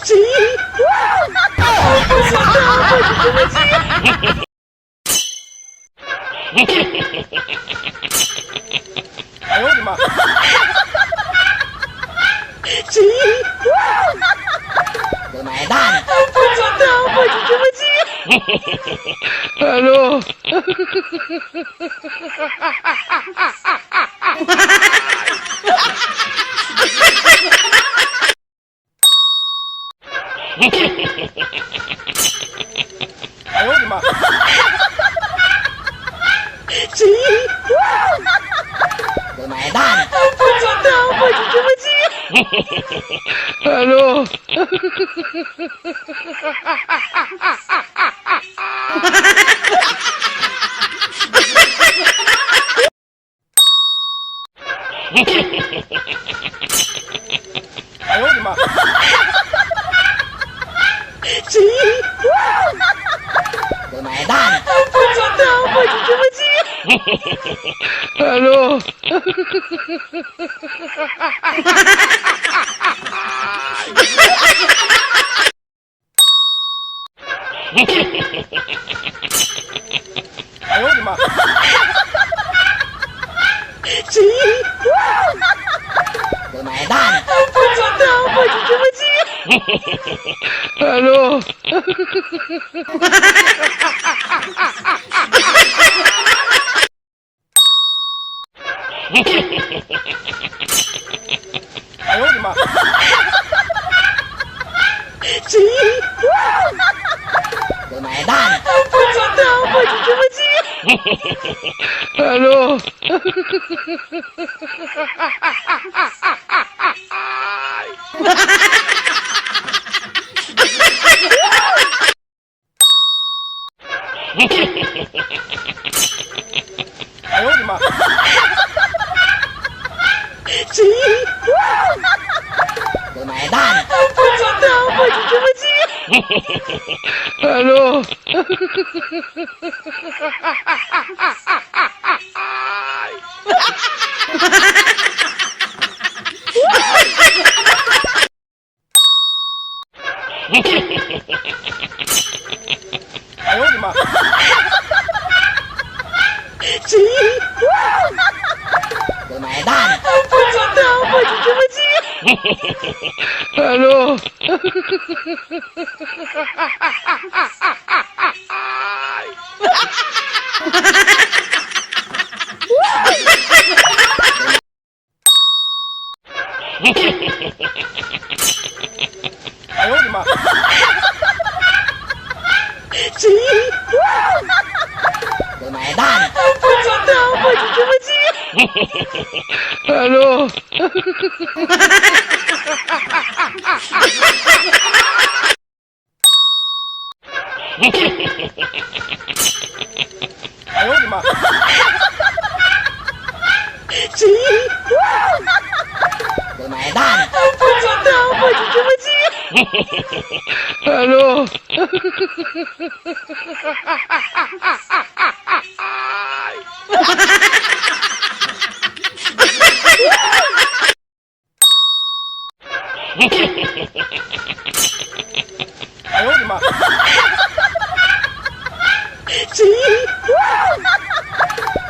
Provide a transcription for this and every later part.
鸡！不知道，我是鸡。哎呦我的妈！鸡！有买蛋。不知道，我是鸡。Hello。哎呦我的妈！鸡！有买蛋。不知道，我是鸡。Hello。哎呦我的妈！鸡！有买蛋。不知道，我是鸡。Hello。哎呦我的妈！鸡！有买蛋。不知道，我是鸡。Hello。哎呦我的妈！鸡！有买蛋。不知道，我是鸡。Hello。哎呦我的妈！鸡！有买蛋。不知道，我是鸡。Hello。哎呦我的妈！鸡！有买蛋。不知道，我是鸡。Hello。哎呦我的妈！鸡！有买蛋。不知道，我是鸡。Hello。哎呦我的妈！鸡！有买蛋。不知道，我是鸡。Hello。哎呦我的妈！鸡！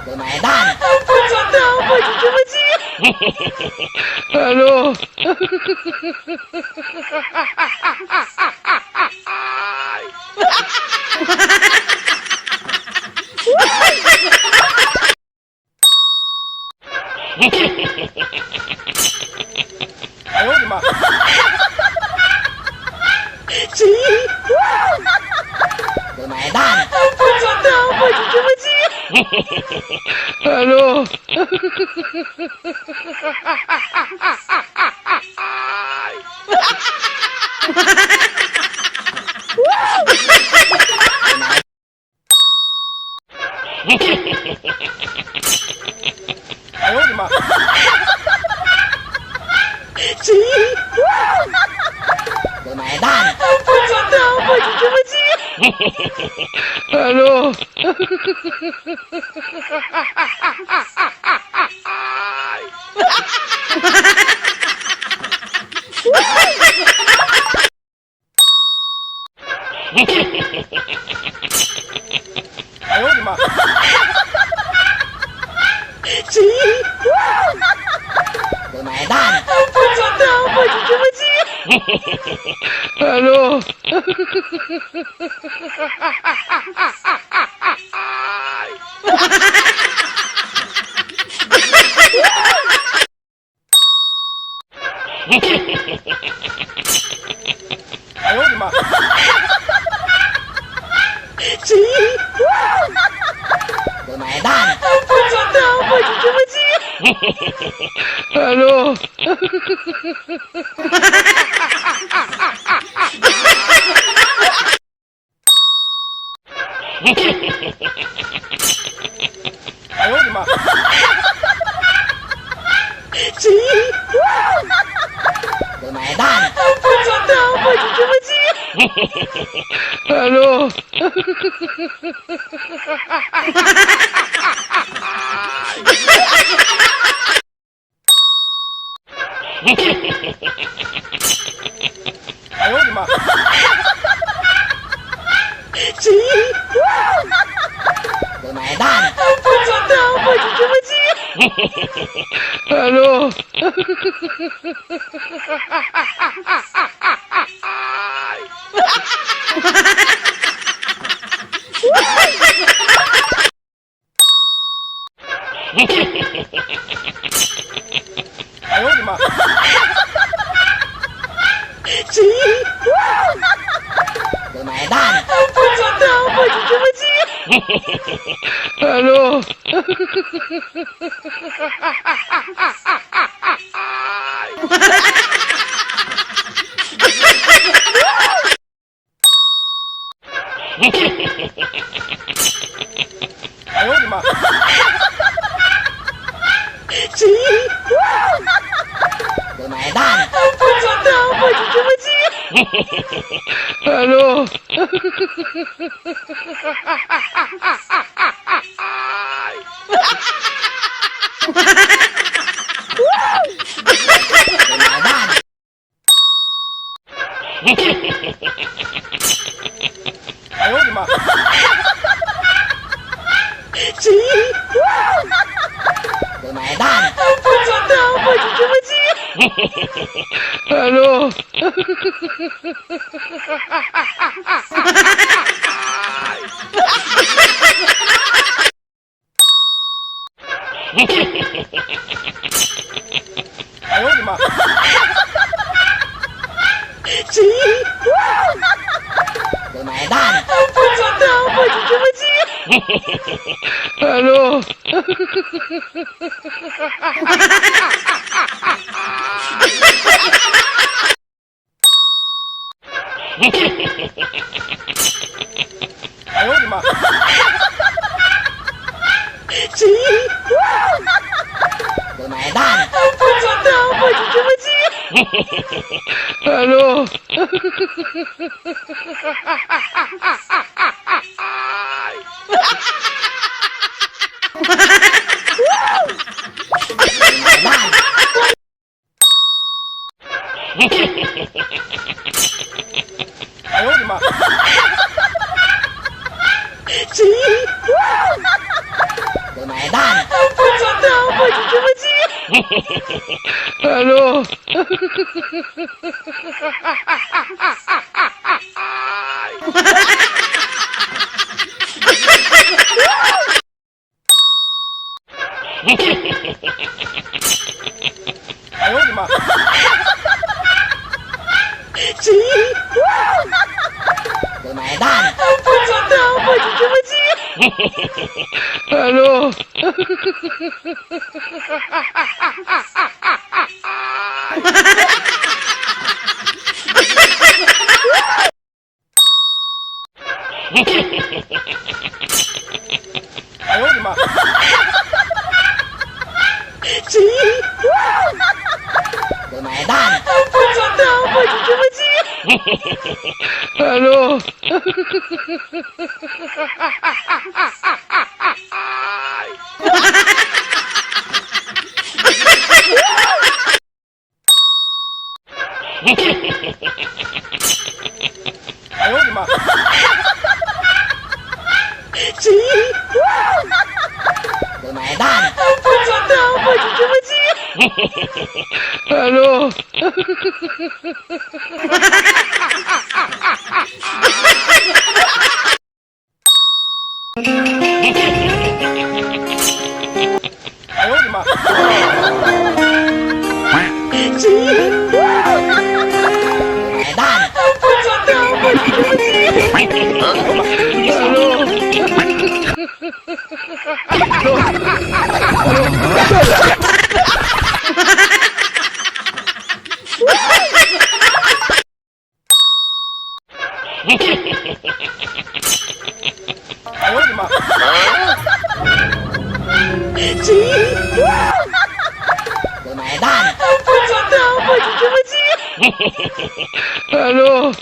有买蛋。不知道，我是鸡。Hello。哎呦我的妈！鸡！有买蛋。不知道，我是鸡。Hello。哎呦我的妈！鸡！有买蛋。不知道，我是鸡。Hello。哎呦我的妈！谁？有奶蛋！不知道，我是什么鸡？Hello。哎呦我的妈！谁？有奶蛋！不知道，我是什么鸡？Hello。哎呦我的妈！谁？有奶蛋！不知道，我是什么鸡？Hello。哎呦我的妈！谁？有奶蛋！不知道，我是什么鸡？Hello。哎呦我的妈！谁？有奶蛋！不知道，我是什么鸡？Hello。哎呦我的妈！谁？有奶蛋！不知道，我是什么鸡？Hello。有奶蛋！哎呦我的妈！谁？有奶蛋！不知道，我是什么鸡？Hello。哎呦我的妈！谁？有奶蛋！不知道，我是什么鸡？Hello。哎呦我的妈！谁？有奶蛋！不知道，我是什么鸡？Hello。奶蛋！哎呦我的妈！谁？有奶蛋！不知道，我是什么鸡？Hello。哎呦我的妈！谁？有奶蛋！不知道，我是什么鸡？Hello。哎呦我的妈！谁？有奶蛋！不知道，我是什么鸡？Hello。哎呦我的妈！ Ano? Edan. Lumayan. Ano?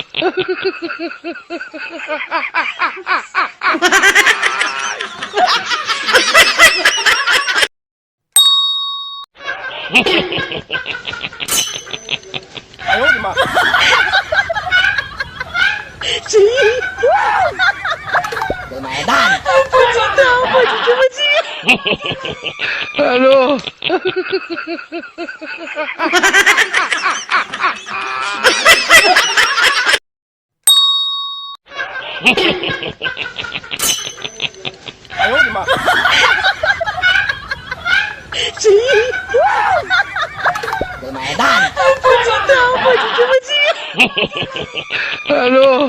Lumayan. Ano? Lumayan. Ano?